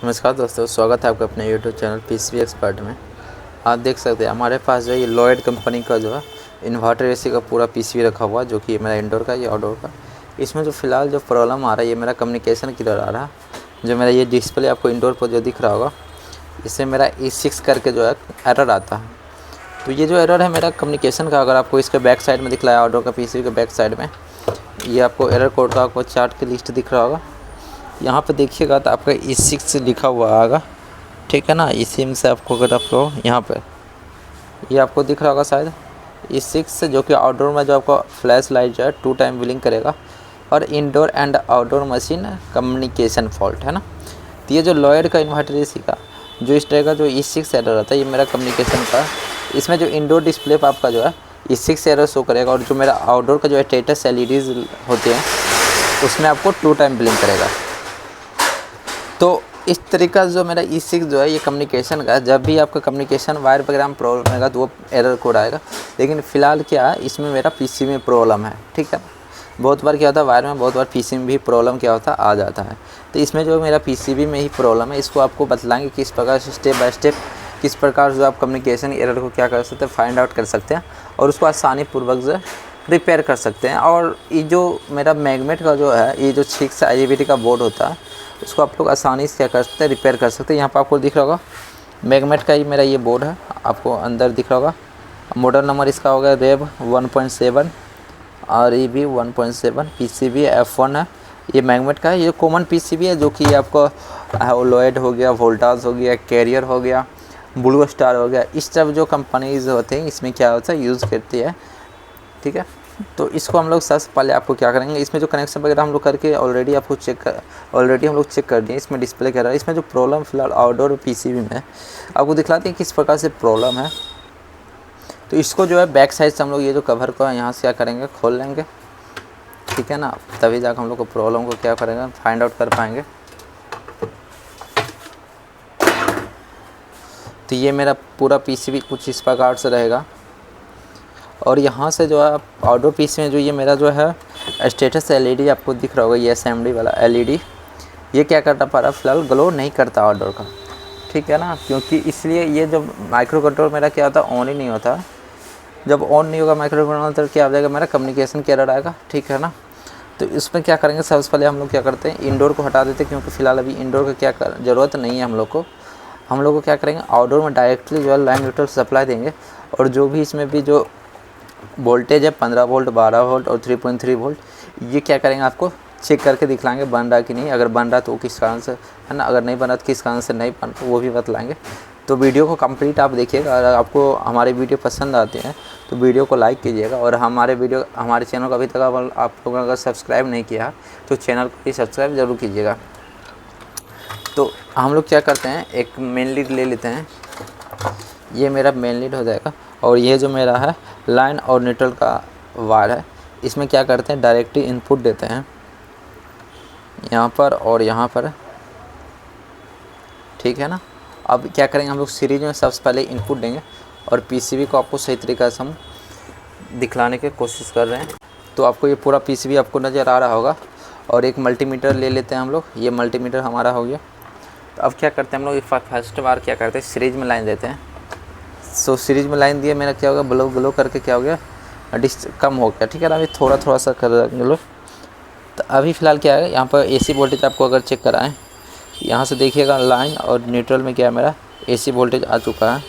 नमस्कार दोस्तों, स्वागत है आपका अपने YouTube चैनल पीसीबी एक्सपर्ट में। आप देख सकते हैं हमारे पास जो है ये लॉयड कंपनी का जो है इन्वर्टर एसी का पूरा पीसीबी रखा हुआ है, जो कि मेरा इंडोर का, ये आउटडोर का। इसमें जो फ़िलहाल जो प्रॉब्लम आ रहा है ये मेरा कम्युनिकेशन की तरह आ रहा है। जो मेरा ये डिस्प्ले आपको इंडोर पर जो दिख रहा होगा, इससे मेरा E6 करके जो है एरर आता है। तो ये जो एरर है मेरा कम्युनिकेशन का, अगर आपको इसके बैक साइड में दिख रहा है आउटडोर का पीसीबी के बैक साइड में, ये आपको एरर कोड का आपको चार्ट की लिस्ट दिख रहा होगा। यहाँ पे देखिएगा तो आपका E6 लिखा हुआ आएगा, ठीक है ना। इसी में से आपको अगर आपको यहाँ पे ये आपको दिख रहा होगा शायद E6, जो कि आउटडोर में जो आपको फ्लैश लाइट जो है 2 टाइम बिलिंग करेगा, और indoor and outdoor machine communication fault है ना। तो ये जो लॉयड का इन्वर्टर एसी का जो इस तरह का जो E6 एरर रहता है, ये मेरा कम्युनिकेशन का। इसमें जो इंडोर डिस्प्ले पर आपका जो है E6 एरर शो करेगा, और जो मेरा आउटडोर का जो है स्टेटस LEDs होते हैं उसमें आपको 2 टाइम बिलिंग करेगा। तो इस तरीका जो मेरा E6 जो है ये कम्युनिकेशन का, जब भी आपका कम्युनिकेशन वायर वगैरह में प्रॉब्लम आएगा तो वो एरर कोड आएगा। लेकिन फ़िलहाल क्या है, इसमें मेरा पीसी में प्रॉब्लम है, ठीक है। बहुत बार क्या होता है वायर में, बहुत बार पीसी में भी प्रॉब्लम क्या होता है आ जाता है। तो इसमें जो मेरा पीसीबी में ही प्रॉब्लम है, इसको आपको बतलाएंगे किस प्रकार से स्टेप बाय स्टेप किस प्रकार जो आप कम्युनिकेशन एरर को क्या कर सकते हैं, फाइंड आउट कर सकते हैं, और उसको आसानी पूर्वक जो रिपेयर कर सकते हैं। और ये जो मेरा मैग्नेट का जो है, ये जो 6 IGBT का बोर्ड होता है, उसको आप लोग आसानी से क्या कर सकते हैं, रिपेयर कर सकते हैं। यहाँ पर आपको दिख रहा होगा मैग्नेट का ही मेरा ये बोर्ड है, आपको अंदर दिख रहा होगा। मॉडल नंबर इसका होगा रेव 1.7 और ये भी 1.7 PCB F1 है। ये मैग्नेट का है, ये कॉमन PCB है, जो कि आपको लॉयड हो गया, वोल्टास हो गया, कैरियर हो गया, ब्लू स्टार हो गया, इस सब जो कंपनीज होते हैं इसमें क्या होता है यूज़ करती है, ठीक है। तो इसको हम लोग सबसे पहले आपको क्या करेंगे, इसमें जो कनेक्शन वगैरह हम लोग करके ऑलरेडी हम लोग चेक कर दिए। इसमें डिस्प्ले कर रहा है, इसमें जो प्रॉब्लम फ़िलहाल आउटडोर पीसीबी में आपको दिखलाते हैं किस प्रकार से प्रॉब्लम है। तो इसको जो है बैक साइड से हम लोग ये जो कवर को है यहाँ से क्या करेंगे, खोल लेंगे, ठीक है ना। तभी जाकर हम लोग को प्रॉब्लम को क्या करेंगे, फाइंड आउट कर पाएंगे। तो ये मेरा पूरा पीसीबी कुछ इस प्रकार से रहेगा। और यहाँ से जो है आउटडोर पीस में जो ये मेरा जो है स्टेटस LED आपको दिख रहा होगा, ये SMD वाला LED, ये क्या करता पा रहा फ़िलहाल ग्लो नहीं करता आउटडोर का, ठीक है ना। क्योंकि इसलिए ये जो माइक्रो कंट्रोल मेरा क्या होता है ऑन ही नहीं होता। जब ऑन नहीं होगा माइक्रो कंट्रोल तो क्या हो जाएगा, मेरा कम्युनिकेशन का एरर आएगा, ठीक है ना। तो इसमें क्या करेंगे, सबसे पहले हम लोग क्या करते हैं इंडोर को हटा देते हैं, क्योंकि फ़िलहाल अभी इंडोर का क्या ज़रूरत नहीं है हम लोग को क्या करेंगे, आउटडोर में डायरेक्टली जो है लाइन न्यूट्रल सप्लाई देंगे। और जो भी इसमें भी जो वोल्टेज है 15 वोल्ट, 12 वोल्ट और 3.3 वोल्ट, ये क्या करेंगे आपको चेक करके दिखलाएंगे बन रहा कि नहीं। अगर बन रहा तो किस कारण से है ना, अगर नहीं बन रहा तो किस कारण से नहीं बन रहा वो भी बतलाएंगे। तो वीडियो को कंप्लीट आप देखिएगा। अगर आपको हमारे वीडियो पसंद आते हैं तो वीडियो को लाइक कीजिएगा, और हमारे चैनल को अभी तक आप लोगों ने अगर सब्सक्राइब नहीं किया तो चैनल को भी सब्सक्राइब ज़रूर कीजिएगा। तो हम लोग क्या करते हैं, एक मेन लीड ले लेते हैं, ये मेरा मेन लीड हो जाएगा। और ये जो मेरा है लाइन और न्यूट्रल का वायर है, इसमें क्या करते हैं डायरेक्टली इनपुट देते हैं यहाँ पर और यहाँ पर, ठीक है ना। अब क्या करेंगे हम लोग सीरीज में सबसे पहले इनपुट देंगे, और पीसीबी को आपको सही तरीक़ा से हम दिखलाने की कोशिश कर रहे हैं। तो आपको ये पूरा पीसीबी आपको नज़र आ रहा होगा। और एक मल्टीमीटर ले लेते हैं हम लोग, ये मल्टीमीटर हमारा हो गया। तो अब क्या करते हैं हम लोग फर्स्ट बार क्या करते हैं सीरीज में लाइन देते हैं। सो सीरीज में लाइन दिए, मेरा क्या होगा ग्लो करके क्या हो गया, कम हो गया, ठीक है ना। अभी थोड़ा सा कर देंगे लोग। तो अभी फ़िलहाल क्या है, यहाँ पर AC वोल्टेज आपको अगर चेक कराएं, यहाँ से देखिएगा लाइन और न्यूट्रल में क्या है मेरा AC वोल्टेज आ चुका है।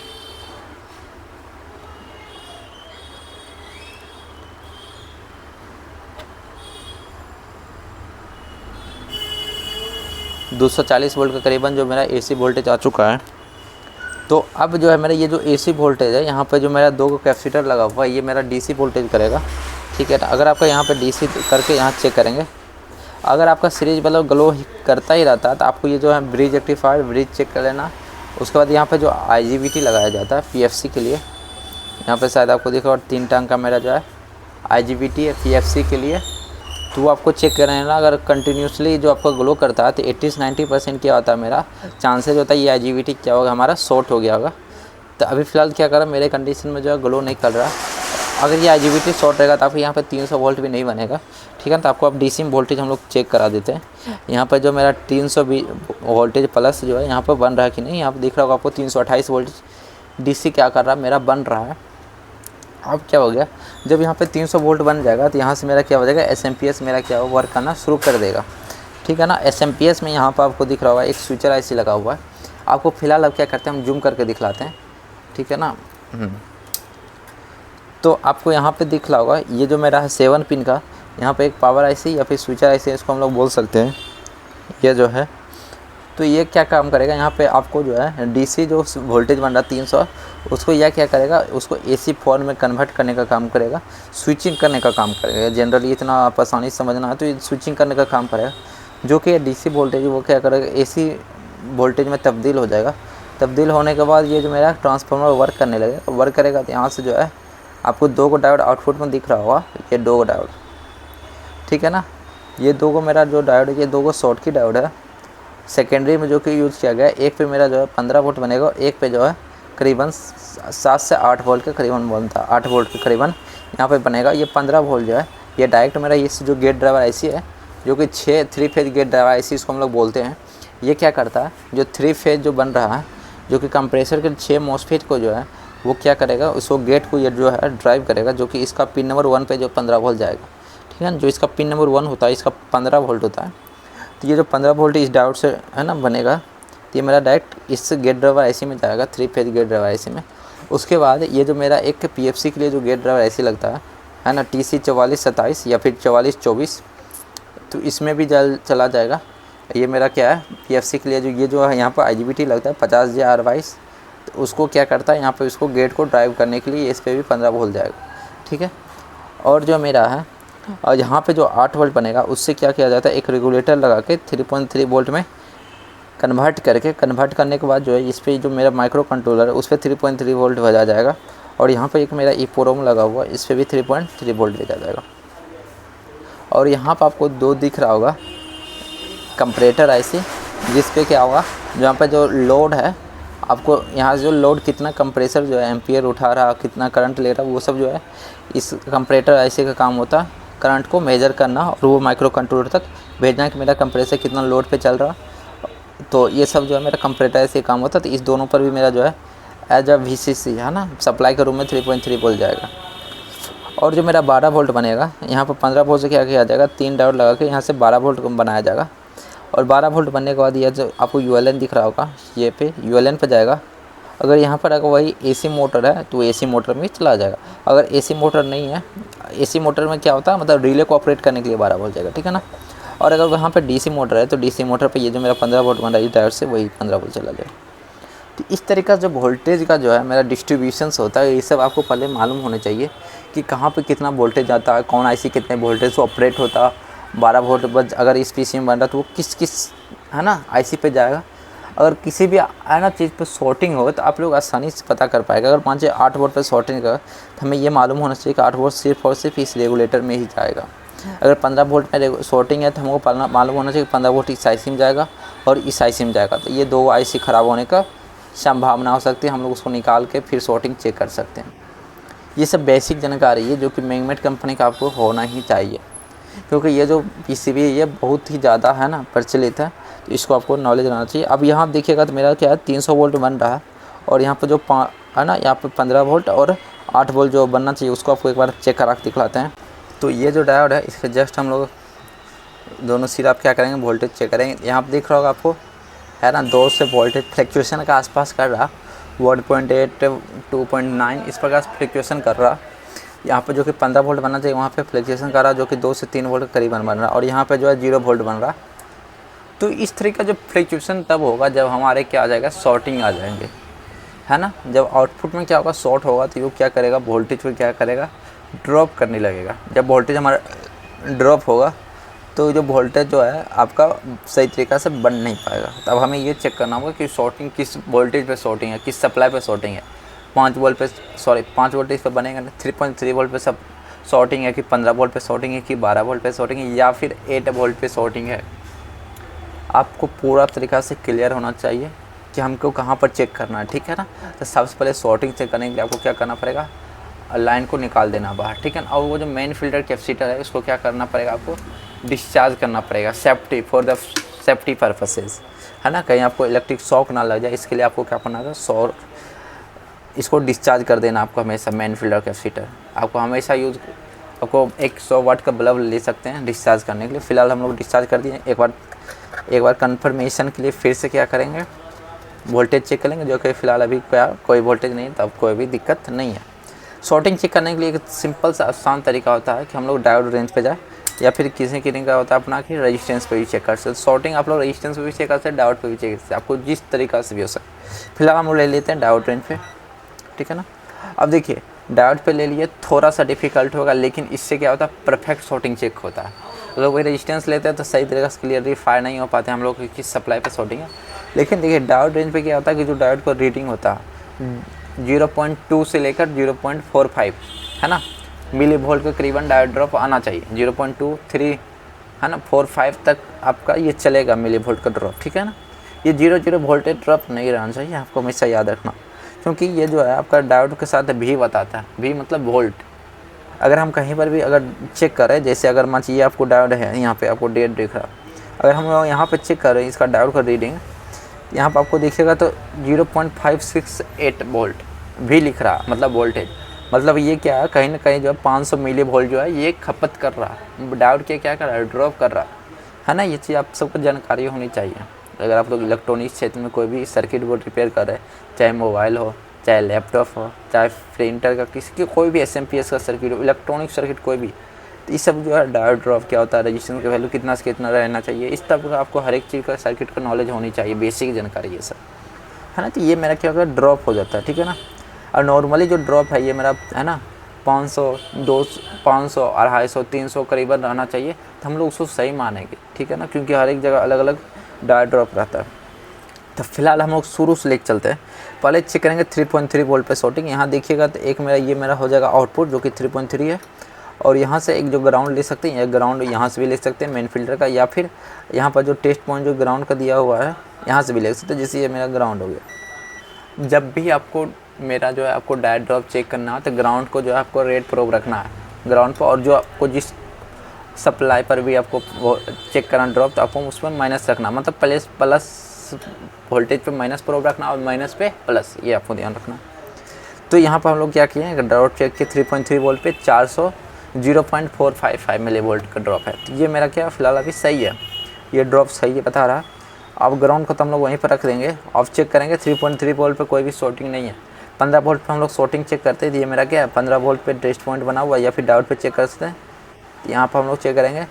$240 वोल्ट का करीबन जो मेरा AC वोल्टेज आ चुका है। तो अब जो है मेरा ये जो AC वोल्टेज है, यहाँ पे जो मेरा 2 कैपेसिटर लगा हुआ है, ये मेरा DC वोल्टेज करेगा, ठीक है ना। अगर आपका यहाँ पे DC करके यहाँ चेक करेंगे, अगर आपका सीरीज मतलब ग्लो करता ही रहता है तो आपको ये जो है ब्रिज रेक्टिफायर ब्रिज चेक कर लेना। उसके बाद यहाँ पे जो IGBT लगाया जाता है PFC के लिए, यहाँ पे शायद आपको देखो, और 3 टंग का मेरा जो है IGBT है PFC के लिए, तो वो आपको चेक कर लेना। अगर कंटिन्यूसली जो आपका ग्लो करता है तो 80 से 90% क्या होता है मेरा चांसेज होता है ये IGBT क्या होगा हमारा शॉर्ट हो गया होगा। तो अभी फ़िलहाल क्या कर रहा है, मेरे कंडीशन में जो है ग्लो नहीं कर रहा, अगर ये IGBT शॉर्ट रहेगा तो आपको यहाँ पे 300 वोल्ट भी नहीं बनेगा, ठीक है। तो आपको अब DC वोल्टेज हम लोग चेक करा देते हैं। यहाँ पर जो मेरा 300 वोल्टेज प्लस जो है यहाँ पर बन रहा है कि नहीं, यहाँ पर दिख रहा होगा आपको 328 वोल्टेज DC क्या कर रहा है, मेरा बन रहा है। अब क्या हो गया, जब यहाँ पे 300 वोल्ट बन जाएगा तो यहाँ से मेरा क्या हो जाएगा, SMPS मेरा क्या हो वर्क करना शुरू कर देगा, ठीक है ना। SMPS में यहाँ पर आपको दिख रहा होगा एक स्विचर IC लगा हुआ है। आपको फिलहाल अब क्या करते हैं, हम जूम करके दिखलाते हैं, ठीक है ना। तो आपको यहाँ पे दिख रहा होगा ये जो मेरा है 7 पिन का, यहाँ पे एक पावर IC या फिर स्विचर IC इसको हम लोग बोल सकते हैं, ये जो है। तो ये क्या काम करेगा, यहाँ पे आपको जो है DC जो वोल्टेज बन रहा 300, उसको यह क्या करेगा, उसको AC फॉर्म में कन्वर्ट करने का काम करेगा, स्विचिंग करने का काम करेगा। जनरली इतना आप आसानी से समझना है तो ये स्विचिंग करने का काम करेगा, जो कि DC वोल्टेज वो क्या करेगा, AC वोल्टेज में तब्दील हो जाएगा। तब्दील होने के बाद ये जो मेरा ट्रांसफार्मर वर्क करने लगेगा, वर्क करेगा तो यहाँ से जो है आपको 2 को डायोड आउटपुट में दिख रहा होगा, ये 2 को डायोड, ठीक है ना। ये 2 को मेरा जो डायोड है, ये 2 को शॉर्ट की डायोड है, सेकेंडरी में जो कि यूज़ किया गया है। एक पे मेरा जो है 15 वोल्ट बनेगा, एक पे जो है करीबन 7 से 8 वोल्ट के करीबन बनता है, 8 वोल्ट के करीबन यहाँ पे बनेगा। ये 15 वोल्ट जो है ये डायरेक्ट मेरा इस जो गेट ड्राइवर IC है, जो कि 6 3 फेज गेट ड्राइवर IC इसको हम लोग बोलते हैं। ये क्या करता है, जो 3 फेज जो बन रहा है, जो कि कंप्रेसर के 6 MOSFET को जो है वो क्या करेगा, उसको गेट को ये जो है ड्राइव करेगा, जो कि इसका पिन नंबर 1 पे जो 15 वोल्ट जाएगा, ठीक है। जो इसका पिन नंबर 1 होता है, इसका 15 वोल्ट होता है। तो ये जो 15 वोल्ट इस डायोड से है ना बनेगा, तो ये मेरा डायरेक्ट इस गेट ड्राइवर IC में जाएगा, 3 फेज गेट ड्राइवर IC में। उसके बाद ये जो मेरा एक PFC के लिए जो गेट ड्राइवर IC लगता है ना, TC 4427 या फिर 4424, तो इसमें भी चला जाएगा। ये मेरा क्या है, PFC के लिए ये जो है यहाँ पर IGBT लगता है 50J/22, तो उसको क्या करता है, यहाँ पे उसको गेट को ड्राइव करने के लिए इस पर भी 15 वोल्ट जाएगा, ठीक है। और जो मेरा है, और यहाँ पे जो 8 वोल्ट बनेगा, उससे क्या किया जाता है, एक रेगुलेटर लगा के 3.3 वोल्ट में कन्वर्ट करने के बाद जो है इस पर जो मेरा माइक्रो कंट्रोलर है उस पर 3.3 वोल्ट भेजा जाएगा। और यहाँ पे एक मेरा EEPROM लगा हुआ है, इस पर भी 3.3 वोल्ट भेजा जाएगा। और यहाँ पर आपको 2 दिख रहा होगा कंपरेटर IC, जिस पे क्या होगा, जहाँ पर जो लोड है, आपको यहाँ जो लोड कितना कंप्रेसर जो है एम्पियर उठा रहा, कितना करंट ले रहा, वो सब जो है इस कंपरेटर IC का काम होता है, करंट को मेजर करना और वो माइक्रो कंट्रोलर तक भेजना कि मेरा कंप्रेसर कितना लोड पे चल रहा। तो ये सब जो है मेरा कंपरेटर IC का काम होता है। तो इस दोनों पर भी मेरा जो है एज अ VCC है ना, सप्लाई के रूम में 3.3 वोल्ट जाएगा। और जो मेरा 12 वोल्ट बनेगा, यहाँ पर 15 वोल्ट से क्या किया जाएगा, 3 डायोड लगा के यहाँ से 12 वोल्ट बनाया जाएगा। और 12 वोल्ट बनने के बाद ये जो आपको ULN दिख रहा होगा, ये पे ULN पे जाएगा। अगर यहाँ पर अगर वही AC मोटर है तो AC मोटर में चला जाएगा। अगर AC मोटर नहीं है, AC मोटर में क्या होता है, मतलब रिले को ऑपरेट करने के लिए 12 वोल्ट जाएगा, ठीक है ना। और अगर वहाँ पे DC मोटर है तो DC मोटर पे ये जो मेरा 15 वोल्ट बन रहा है इस डायोड से, वही 15 वोल्ट चला जाएगा। तो इस तरीका जो वोल्टेज का जो है मेरा डिस्ट्रीब्यूशंस होता है, ये सब आपको पहले मालूम होने चाहिए कि कहाँ पे कितना वोल्टेज आता है, कौन IC कितने वोल्टेज से ऑपरेट होता है। 12 वोल्ट बस अगर इस PC में बन रहा है तो वो किस है ना IC पे जाएगा। अगर किसी भी है ना चीज़ पे शॉर्टिंग हो तो आप लोग आसानी से पता कर पाएगा। अगर 8 वोल्ट पे शॉर्टिंग का तो हमें ये मालूम होना चाहिए कि 8 वोल्ट सिर्फ और सिर्फ इस रेगुलेटर में ही जाएगा। अगर 15 वोल्ट में शॉर्टिंग है तो हमको मालूम होना चाहिए कि 15 वोल्ट इस IC में जाएगा और इस IC में जाएगा। तो ये 2 IC ख़राब होने का संभावना हो सकती है, हम लोग उसको निकाल के फिर शॉर्टिंग चेक कर सकते हैं। ये सब बेसिक जानकारी है जो कि मैग्नेट कंपनी का आपको होना ही चाहिए, क्योंकि ये जो PCB है ये बहुत ही ज़्यादा है ना प्रचलित है, तो इसको आपको नॉलेज रहना चाहिए। अब यहाँ देखिएगा तो मेरा क्या है 300 वोल्ट बन रहा है, और यहाँ पर जो है ना यहाँ पे 15 वोल्ट और 8 वोल्ट जो बनना चाहिए उसको आपको एक बार चेक करा के दिखलाते हैं। तो ये जो डायोड है इसके जस्ट हम लोग दोनों सिर आप क्या करेंगे, वोल्टेज चेक करेंगे। यहाँ पर दिख रहा होगा आपको है ना 2 से वोल्टेज फ्लक्चुएशन का आसपास कर रहा, 1.8 2.9 इस प्रकार से फ्लक्चुएशन कर रहा। यहाँ पे जो कि 15 वोल्ट बनना चाहिए वहाँ पे फ्लक्चुएशन कर रहा जो कि 2 से 3 वोल्ट के करीबन बन रहा, और यहाँ पे जो है 0 वोल्ट बन रहा। तो इस तरह का जो फ्लक्चुएशन तब होगा जब हमारे क्या आ जाएगा, शॉर्टिंग आ जाएंगे, है ना। जब आउटपुट में क्या होगा, शॉर्ट होगा तो ये क्या करेगा, वोल्टेज को क्या करेगा, ड्रॉप करने लगेगा। जब वोल्टेज हमारा ड्रॉप होगा तो जो वोल्टेज जो है आपका सही तरीक़ा से बन नहीं पाएगा। तब हमें ये चेक करना होगा कि शॉर्टिंग किस वोल्टेज पे शॉर्टिंग है, किस सप्लाई पे शॉर्टिंग है। 5 वोल्टेज पे बनेगा, 3.3 वोल्ट पे सब शॉर्टिंग है कि 15 वोल्ट पे शॉर्टिंग है कि 12 वोल्ट पे शॉर्टिंग है या फिर 8 वोल्ट पे शॉर्टिंग है। आपको पूरा तरीक़ा से क्लियर होना चाहिए कि हमको कहाँ पर चेक करना है, ठीक है ना। तो सबसे पहले शॉर्टिंग चेक करने के लिए आपको क्या करना पड़ेगा, लाइन को निकाल देना बाहर, ठीक है ना। और वो जो मेन फिल्टर कैपेसिटर है उसको क्या करना पड़ेगा, आपको डिस्चार्ज करना पड़ेगा, safety for the safety purposes, है ना। कहीं आपको इलेक्ट्रिक शॉक ना लग जाए, इसके लिए आपको क्या करना है, इसको डिस्चार्ज कर देना आपको हमेशा। मेन फिल्टर कैपेसिटर आपको हमेशा यूज़, आपको 100 वाट का बल्ब ले सकते हैं डिस्चार्ज करने के लिए। फ़िलहाल हम लोग डिस्चार्ज कर दिए। एक बार कंफर्मेशन के लिए फिर से क्या करेंगे, वोल्टेज चेक करेंगे, जो कि फ़िलहाल अभी क्या कोई वोल्टेज नहीं, तब कोई भी दिक्कत नहीं है। शॉर्टिंग चेक करने के लिए एक सिंपल सा आसान तरीका होता है कि हम लोग डायोड रेंज पे जाए, या फिर किसी का होता है अपना कि रजिस्टेंस पे भी चेक कर सकते। शॉर्टिंग आप लोग रजिस्टेंस पे भी चेक कर सकते हैं, डायोड पे भी चेक कर सकते हैं, आपको जिस तरीका से भी हो सकता। फिलहाल हम लोग ले लेते हैं डायोड रेंज पे, ठीक है ना। अब देखिए डायोड पे ले लिए, थोड़ा सा डिफिकल्ट होगा, लेकिन इससे क्या होता है, परफेक्ट शॉर्टिंग चेक होता है। लोग वही रेजिस्टेंस लेते हैं तो सही तरीके से क्लियरली फायर नहीं हो पाते हम लोग की सप्लाई पे शॉर्टिंग है। लेकिन देखिए डायोड रेंज पे क्या होता है कि जो डायोड को रीडिंग होता है 0.2 से लेकर 0.45, है ना, मिली वोल्ट के करीबन डायोड ड्रॉप आना चाहिए। 0.23 है ना 45 तक आपका ये चलेगा मिली वोल्ट का ड्रॉप, ठीक है ना। ये 0 वोल्टेज ड्रॉप नहीं रहना चाहिए, आपको हमेशा याद रखना, क्योंकि ये जो है आपका डायोड के साथ भी बताता है, भी मतलब वोल्ट। अगर हम कहीं पर भी अगर चेक करें, जैसे अगर मान लीजिए आपको डायोड है, यहाँ पे आपको डेट दिख रहा, अगर हम यहाँ पे चेक करें इसका डायोड का रीडिंग, यहाँ पर आपको दिखेगा तो 0.568 वोल्ट भी लिख रहा, मतलब वोल्टेज। मतलब ये क्या है, कहीं ना कहीं जो है 500 मिली वोल्ट जो है ये खपत कर रहा है, डायोड के क्या कर रहा है, ड्रॉप कर रहा है ना। ये चीज़ आप सबको जानकारी होनी चाहिए। अगर आप लोग इलेक्ट्रॉनिक क्षेत्र में कोई भी सर्किट बोर्ड रिपेयर कर रहे हैं, चाहे मोबाइल हो, चाहे लैपटॉप हो, चाहे प्रिंटर का, किसी की कोई भी एसएमपीएस का सर्किट हो, इलेक्ट्रॉनिक सर्किट कोई भी, तो ये सब जो है डायोड ड्रॉप क्या होता है, रजिस्टेंस का वैल्यू कितना से कितना रहना चाहिए, इस तरह का आपको हर एक चीज़ का सर्किट का नॉलेज होनी चाहिए, बेसिक जानकारी ये सब, है ना। तो ये मेरा क्या होगा, ड्रॉप हो जाता है, ठीक है ना। और नॉर्मली जो ड्रॉप है ये मेरा है ना 500, 200, 500, 250, 300 करीबन रहना चाहिए, तो हम लोग उसको सही मानेंगे, ठीक है ना, क्योंकि हर एक जगह अलग अलग डायोड ड्रॉप रहता है। तो फिलहाल हम लोग शुरू से लेकर चलते हैं। पहले चेक करेंगे 3.3 वोल्ट पे शॉर्टिंग। यहाँ देखिएगा तो एक मेरा हो जाएगा आउटपुट जो कि 3.3 है, और यहाँ से एक जो ग्राउंड ले सकते हैं, या ग्राउंड यहाँ से भी ले सकते हैं मेन फिल्टर का, या फिर यहाँ पर जो टेस्ट पॉइंट जो ग्राउंड का दिया हुआ है यहाँ से भी ले सकते हैं, जैसे ये मेरा ग्राउंड हो गया। जब भी आपको मेरा जो है आपको डायोड ड्रॉप चेक करना है तो ग्राउंड को जो है आपको रेड प्रोब रखना है ग्राउंड पर, और जो आपको जिस सप्लाई पर भी आपको वो चेक करना ड्रॉप, तो आपको उस पर माइनस रखना, मतलब प्लस वोल्टेज पे माइनस प्रोब रखना और माइनस पे प्लस, ये आपको ध्यान रखना। तो यहाँ पर हम लोग क्या किए हैं, ड्रॉप चेक किए 3.3 वोल्ट पे 0.455 मिली वोल्ट का ड्रॉप है। तो ये मेरा क्या फिलहाल अभी सही है, ये ड्रॉप सही है बता रहा। अब ग्राउंड को तो हम लोग वहीं पर रख देंगे, ऑफ चेक करेंगे 3.3 वोल्ट पे कोई भी शॉर्टिंग नहीं है। 15 वोल्ट पे हम लोग शॉर्टिंग चेक करते हैं, तो ये मेरा क्या है 15 वोल्ट पे टेस्ट पॉइंट बना हुआ है, या फिर डायोड पे चेक कर सकते हैं। यहाँ पर हम लोग चेक करेंगे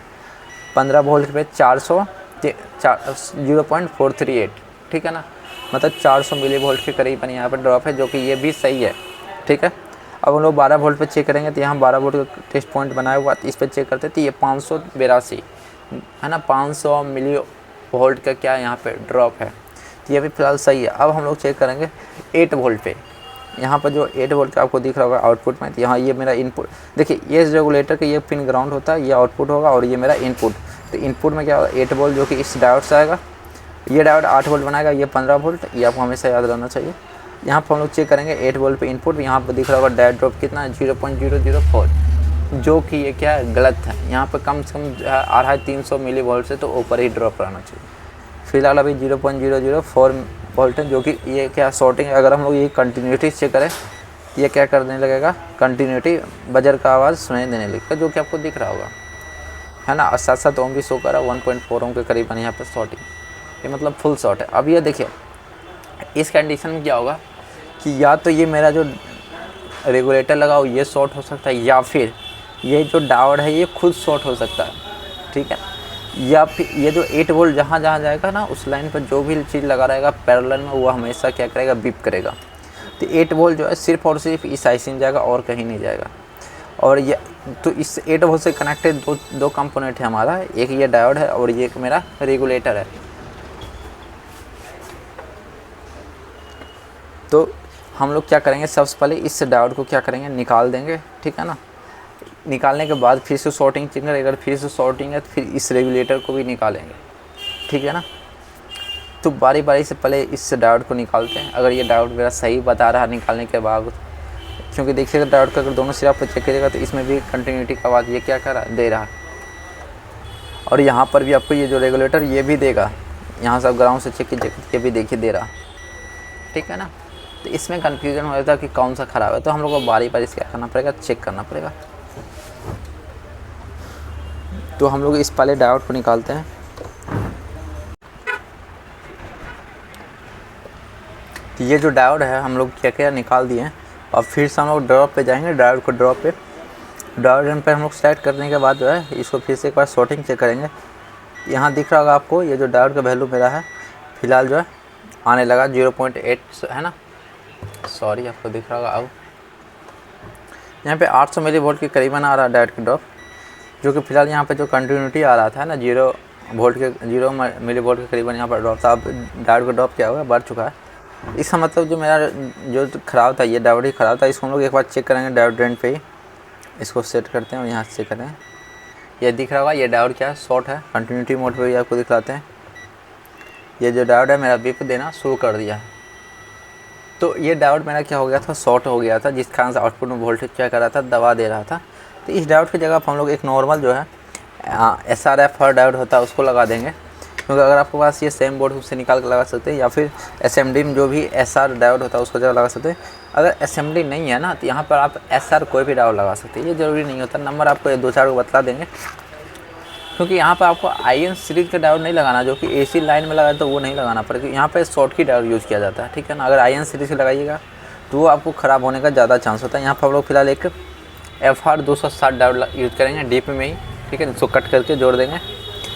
15 वोल्ट पे 0.438, ठीक है ना, मतलब 400 मिली वोल्ट के करीबन यहाँ पर ड्रॉप है, जो कि ये भी सही है, ठीक है। अब हम लोग 12 वोल्ट पे चेक करेंगे, तो यहाँ 12 वोल्ट का टेस्ट पॉइंट बनाया हुआ, इस पर चेक करते हैं, तो ये 582 है ना, 500 मिली वोल्ट का क्या यहाँ पे ड्रॉप है, तो ये भी फिलहाल सही है। अब हम लोग चेक करेंगे 8 वोल्ट पे, यहाँ पर जो 8 वोल्ट का आपको दिख रहा होगा आउटपुट में, तो यहाँ ये मेरा इनपुट, देखिए ये रेगुलेटर का ये पिन ग्राउंड होता है, ये आउटपुट होगा, और ये मेरा इनपुट। तो इनपुट में क्या होगा 8 वोल्ट जो कि इस डायोड से आएगा, ये डायोड 8 वोल्ट बनाएगा, ये 15 वोल्ट, ये आपको हमेशा याद रहना चाहिए। यहाँ पर हम लोग चेक करेंगे 8 वोल्ट पे इनपुट, यहाँ पर दिख रहा होगा डायोड ड्रॉप कितना है 0.004, जो कि ये क्या है गलत है। यहाँ पर कम से कम 250-300 मिली वोल्ट से तो ऊपर ही ड्रॉप रहना चाहिए। फिलहाल अभी 0.004 वोल्ट है, जो कि ये क्या शॉर्टिंग है। अगर हम लोग ये कंटिन्यूटी चेक करें, ये क्या करने लगेगा, कंटिन्यूटी बजर का आवाज़ सुनाई देने लगेगा, जो कि आपको दिख रहा होगा, है ना। 7 ओम भी शो कर रहा है, 1.4 ओम के करीबन यहाँ पर शॉर्टिंग, ये मतलब फुल शॉर्ट है। अब ये देखिए इस कंडीशन में क्या होगा कि या तो ये मेरा जो रेगुलेटर लगा हो ये शॉर्ट हो सकता है, या फिर ये जो डायोड है ये खुद शॉर्ट हो सकता है, ठीक है। या फिर ये जो 8 वोल्ट जहाँ जाएगा ना, उस लाइन पर जो भी चीज़ लगा रहेगा पैरेलल में, वो हमेशा क्या करेगा, बीप करेगा। तो 8 वोल्ट जो है सिर्फ और सिर्फ इस आईसी में जाएगा और कहीं नहीं जाएगा। और ये तो इस 8 वोल्ट से कनेक्टेड दो कंपोनेंट है हमारा, एक ये डायोड है और ये एक मेरा रेगुलेटर है। तो हम लोग क्या करेंगे, सबसे पहले इस डायोड को क्या करेंगे, निकाल देंगे, ठीक है ना। निकालने के बाद फिर से शॉर्टिंग चेक करेंगे, अगर फिर से शॉर्टिंग है तो फिर इस रेगुलेटर को भी निकालेंगे, ठीक है ना। तो बारी बारी से पहले इस डायोड को निकालते हैं। अगर ये डायोड मेरा सही बता रहा है निकालने के बाद, क्योंकि देखिएगा डायोड का अगर दोनों सिरे आप चेक करिएगा तो इसमें भी कंटिन्यूटी का आवाज़ ये क्या कर रहा दे रहा। और यहाँ पर भी आपको ये जो रेगुलेटर ये भी देगा, यहाँ से आप ग्राउंड से चेक कीजिए, ये भी देखिए दे रहा, ठीक है ना। तो इसमें कन्फ्यूज़न हो जाता है कि कौन सा ख़राब है, तो हम लोग को बारी बारी से क्या करना पड़ेगा, चेक करना पड़ेगा। तो हम लोग इस पहले डायोड को निकालते हैं। तो ये जो डायोड है हम लोग क्या क्या निकाल दिए हैं। और फिर से हम लोग ड्रॉप पे जाएंगे, डायोड को ड्रॉप पे, डायोड पे हम लोग सेट करने के बाद जो है इसको फिर से एक बार सॉर्टिंग चेक करेंगे। यहाँ दिख रहा होगा आपको ये जो डायोड का वैल्यू मेरा है फिलहाल जो है आने लगा 0.8 है ना, सॉरी आपको दिख रहा होगा। अब यहाँ पे 800 मिली वोल्ट के करीबन आ रहा है डायोड का ड्रॉप, जो कि फिलहाल यहाँ पे जो कंटिन्यूटी आ रहा था ना 0 मिली वोल्ट के करीबन यहाँ पर ड्रॉप था। अब डायोड का ड्रॉप क्या होगा, बढ़ चुका है। इसका मतलब जो मेरा जो ख़राब था ये डायोड ही ख़राब था। इसको हम लोग एक बार चेक करेंगे डायोड ड्रेन पे ही, इसको सेट करते हैं और यहाँ से चेक करें। ये दिख रहा होगा ये डायोड क्या है, शॉर्ट है। कंटिन्यूटी मोड पे भी आपको दिखलाते हैं। ये जो डायोड है मेरा बीप देना शुरू कर दिया है। तो ये डायोड मेरा क्या हो गया था, शॉर्ट हो गया था, जिस कारण से आउटपुट में वोल्टेज क्या कर रहा था, दबा दे रहा था। तो इस डायोड की जगह पर हम लोग एक नॉर्मल जो है SRF हर डायोड होता है उसको लगा देंगे। क्योंकि अगर आपके पास ये सेम बोर्ड उससे निकाल कर लगा सकते हैं, या फिर SMD में जो भी SR डायोड होता है उसको जगह लगा सकते हैं। अगर SMD नहीं है ना तो यहाँ पर आप SR कोई भी डायोड लगा सकते हैं, ये ज़रूरी नहीं होता। नंबर आपको ये 2-4 को बतला देंगे। क्योंकि यहाँ पर आपको IN सीरीज़ का डायोड नहीं लगाना, जो कि AC लाइन में लगा तो वो नहीं लगाना पड़ेगा। यहाँ पर शॉर्ट की डायोड यूज़ किया जाता है, ठीक है ना। अगर IN सीरीज़ से लगाइएगा तो वो आपको ख़राब होने का ज़्यादा चांस होता है। यहाँ पर हम लोग फिलहाल एक FR 260 डायोड यूज़ करेंगे डीप में ही, ठीक है। इसको कट करके जोड़ देंगे,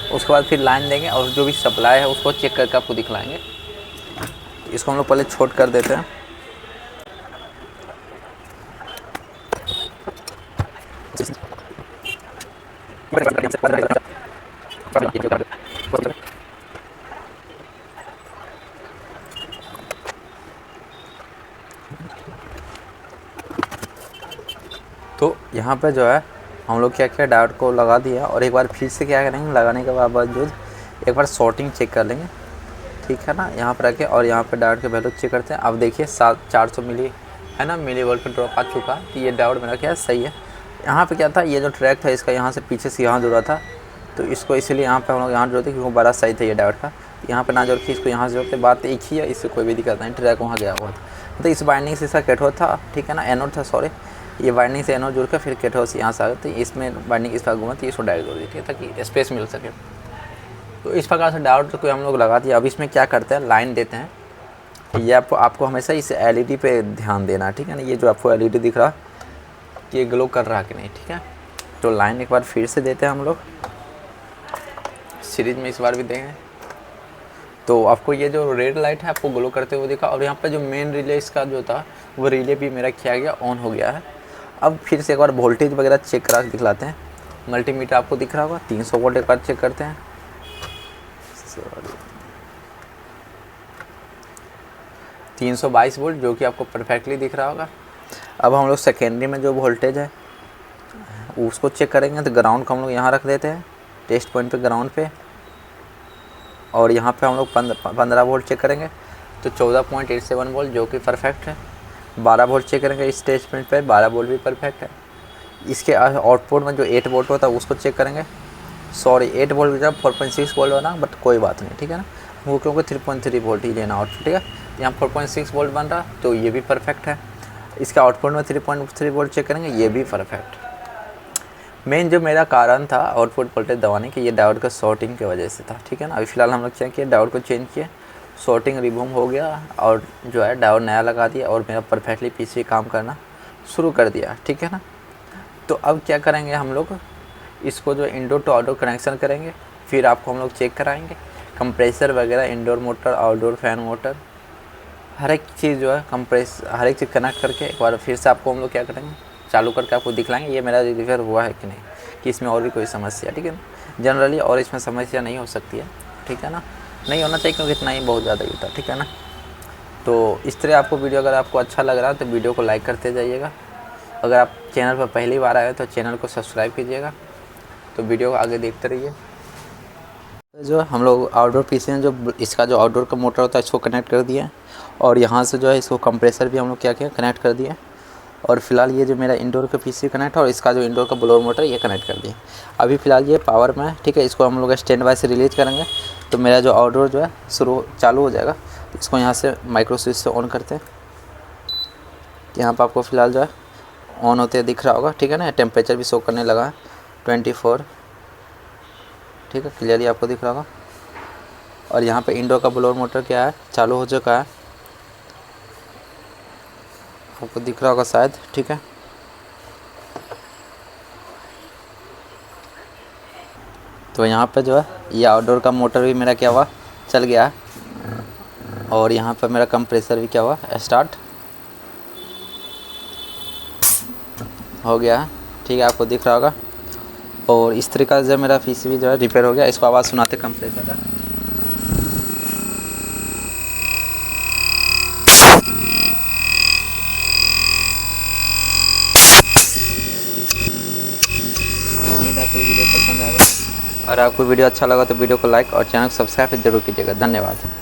उसके बाद फिर लाइन देंगे और जो भी सप्लाई है उसको चेक करके आपको दिखलाएंगे। इसको हम लोग पहले छोट कर देते हैं। तो यहाँ पे जो है हम लोग क्या क्या डायोड को लगा दिया, और एक बार फिर से क्या करेंगे, लगाने के बावजूद एक बार सॉर्टिंग चेक कर लेंगे, ठीक है ना। यहाँ पर रखे और यहाँ पे डायोड के वैल्यू चेक करते हैं। अब देखिए 400 मिली है ना, मिली वोल्ट का ड्रॉप आ चुका है। तो ये डायोड मेरा क्या है, सही है। यहाँ पे क्या था, ये जो ट्रैक था इसका यहाँ से पीछे से यहाँ जुड़ा था, तो इसको इसलिए यहाँ पे हम लोग यहाँ जोड़ते क्योंकि बड़ा सही था ये डायोड का। यहाँ पे ना जोड़ के इसको यहाँ से जोड़ते, बात एक ही है, इससे कोई भी दिक्कत नहीं। ट्रैक वहाँ गया हुआ था, मतलब इस बाइंडिंग से इसका कैथोड था, ठीक है ना, एनोड था, सॉरी। ये बाइंडिंग से एनोड जुड़ कर फिर कैथोड से यहाँ से आ गए, तो इसमें बाइंडिंग इस पर घूमा, तो इसको डायोड जोड़ दी, ठीक है, ताकि स्पेस मिल सके। तो इस प्रकार से डायोड को हम लोग लगा दिया। अब इसमें क्या करते हैं, लाइन देते हैं। ये आपको हमेशा इस LED पे ध्यान देना, ठीक है ना। ये जो आपको LED दिख रहा कि ये ग्लो कर रहा कि नहीं, ठीक है। तो लाइन एक बार फिर से देते हैं हम लोग, सीरीज में इस बार भी देंगे। तो आपको ये जो रेड लाइट है आपको ग्लो करते हुए दिखा, और यहाँ पे जो मेन रिले इसका जो था वो रिले भी मेरा किया गया, ऑन हो गया है। अब फिर से एक बार वोल्टेज वगैरह चेक करा दिखलाते हैं। मल्टीमीटर आपको दिख रहा होगा, 300 वोल्ट एक बार चेक करते हैं। 322 वोल्ट जो कि आपको परफेक्टली दिख रहा होगा। अब हम लोग सेकेंडरी में जो वोल्टेज है उसको चेक करेंगे। तो ग्राउंड को हम लोग यहाँ रख देते हैं, टेस्ट पॉइंट पे ग्राउंड पे, और यहाँ पे हम लोग 15 वोल्ट चेक करेंगे। तो 14.87 वोल्ट जो कि परफेक्ट है। 12 वोल्ट चेक करेंगे इस टेस्ट पॉइंट पे, 12 वोल्ट भी परफेक्ट है। इसके आउटपुट में जो 8 वोल्ट होता है उसको चेक करेंगे। सॉरी 8 वोल्ट जब 4.6 वोल्ट होना, बट कोई बात नहीं, ठीक है ना, वो क्योंकि 3.3 वोल्ट ही लेना आउटपुट, ठीक है। यहाँ 4.6 वोल्ट बन रहा, तो ये भी परफेक्ट है। इसका आउटपुट में 3.3 वोल्ट चेक करेंगे, ये भी परफेक्ट। मेन जो मेरा कारण था आउटपुट वोल्टेज दबाने की, ये डायोड का शॉर्टिंग की वजह से था, ठीक है ना। अभी फ़िलहाल हम लोग चेक किए, डायोड को चेंज किए, शॉर्टिंग रिमूव हो गया, और जो है डायोड नया लगा दिया, और मेरा परफेक्टली पीसी काम करना शुरू कर दिया, ठीक है ना। तो अब क्या करेंगे हम लोग, इसको जो इंडोर टू आउटडोर कनेक्शन करेंगे, फिर आपको हम लोग चेक कराएंगे कंप्रेसर वगैरह, indoor motor, outdoor fan motor, हर एक चीज़ जो है हर एक चीज़ कनेक्ट करके एक बार फिर से आपको हम लोग क्या करेंगे, चालू करके आपको दिखलाएंगे ये मेरा रिपेयर हुआ है कि नहीं, कि इसमें और भी कोई समस्या, ठीक है ना। जनरली और इसमें समस्या नहीं हो सकती है, ठीक है ना, नहीं होना चाहिए क्योंकि इतना ही बहुत ज़्यादा ही होता है, ठीक है ना। तो इस तरह आपको वीडियो अगर आपको अच्छा लग रहा है तो वीडियो को लाइक करते जाइएगा। अगर आप चैनल पर पहली बार आए तो चैनल को सब्सक्राइब कीजिएगा। तो वीडियो को आगे देखते रहिए। जो हम लोग आउटडोर पीसी में जो इसका जो आउटडोर का मोटर होता है इसको कनेक्ट कर दिया, और यहाँ से जो है इसको कंप्रेसर भी हम लोग क्या किया, कनेक्ट कर दिया। और फिलहाल ये जो मेरा इंडोर का पीसी कनेक्ट है और इसका जो इंडोर का ब्लोअर मोटर ये कनेक्ट कर दिए। अभी फ़िलहाल ये पावर में है, ठीक है। इसको हम लोग स्टैंड बाय से रिलीज करेंगे तो मेरा जो आउटडोर जो है चालू हो जाएगा। इसको यहाँ से माइक्रो स्विच से ऑन करते हैं। यहाँ पर आपको फ़िलहाल जो है ऑन होते दिख रहा होगा, ठीक है ना। टेम्परेचर भी शो करने लगा है 24, ठीक है, क्लियरली आपको दिख रहा होगा। और यहाँ पे इंडोर का ब्लोअर मोटर क्या है, चालू हो चुका है, आपको दिख रहा होगा शायद, ठीक है। तो यहाँ पे जो है ये आउटडोर का मोटर भी मेरा क्या हुआ, चल गया है। और यहाँ पर मेरा कंप्रेसर भी क्या हुआ, स्टार्ट हो गया है, ठीक है, आपको दिख रहा होगा। और इस तरीका से मेरा पीसीबी जो है रिपेयर हो गया। इसको आवाज़ सुनाते कंप्रेसर का। आपको वीडियो पसंद आएगा। और आपको वीडियो अच्छा लगा तो वीडियो को लाइक और चैनल को सब्सक्राइब जरूर कीजिएगा। धन्यवाद।